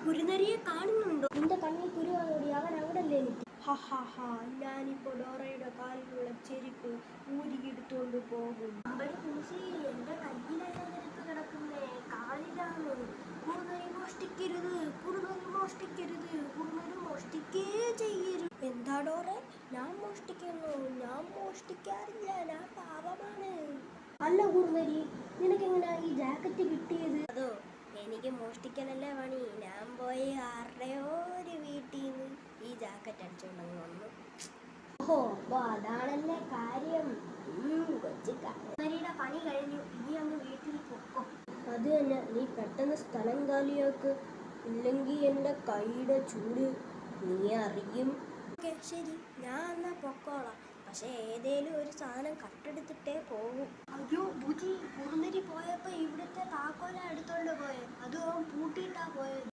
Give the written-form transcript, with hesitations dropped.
കുരുനരിയെ കാണുന്നുണ്ടോ? നിന്റെ കണ്ണിൽ കുരുവാണോടി? അവൻ അവിടല്ലേ നിൽക്കും. ഞാനിപ്പോ ഡോറയുടെ കാലിലുള്ള ചെരുപ്പ് ഊരിയെടുത്തോണ്ട് പോകും. എന്റെ കയ്യിലല്ല ചെരുപ്പ് കിടക്കുന്നേ, കാലിലാണ്. കുറുനരി മോഷ്ടിക്കരുത്, കുറുനരി മോഷ്ടിക്കരുത്, കുറുനരി മോഷ്ടിക്കേ ചെയ്യരുത്. എന്താ ഡോറെ? ഞാൻ മോഷ്ടിക്കുന്നു? ഞാൻ മോഷ്ടിക്കാറില്ല, ഞാൻ പാവമാണ്. അല്ല കുറുനരി, നിനക്കെങ്ങനെയാ ഈ ജാക്കറ്റ് കിട്ടിയത്? അതോ, എനിക്ക് മോഷ്ടിക്കലല്ലേ പണി. ഞാൻ പോയി ആരുടെയോ ഒരു വീട്ടിൽ നിന്ന് ഈ ജാക്കറ്റ് അടിച്ചുകൊണ്ടങ്ങ് വന്നു. ഓഹോ, അപ്പൊ അതാണല്ലേ കാര്യം. കൊച്ചിക്കാരിയുടെ പണി കഴിഞ്ഞു, ഇനി അങ്ങ് വീട്ടിൽ പൊക്കോ. അത് തന്നെ, നീ പെട്ടെന്ന് സ്ഥലം കാലിയാക്ക്, ഇല്ലെങ്കിൽ എൻ്റെ കൈയുടെ ചൂട് നീ അറിയും. ഓക്കെ ശരി, ഞാൻ എന്നാ പൊക്കോളാം. പക്ഷെ ഏതേലും ഒരു സാധനം കട്ടെടുത്തിട്ടേ പോകും. അയ്യോ ബുജി, കുറുനരി പോയപ്പോ ഇവിടുത്തെ താക്കോല എടുത്തോണ്ട് പോയെ, അതും പൂട്ടിയിട്ടാ പോയത്.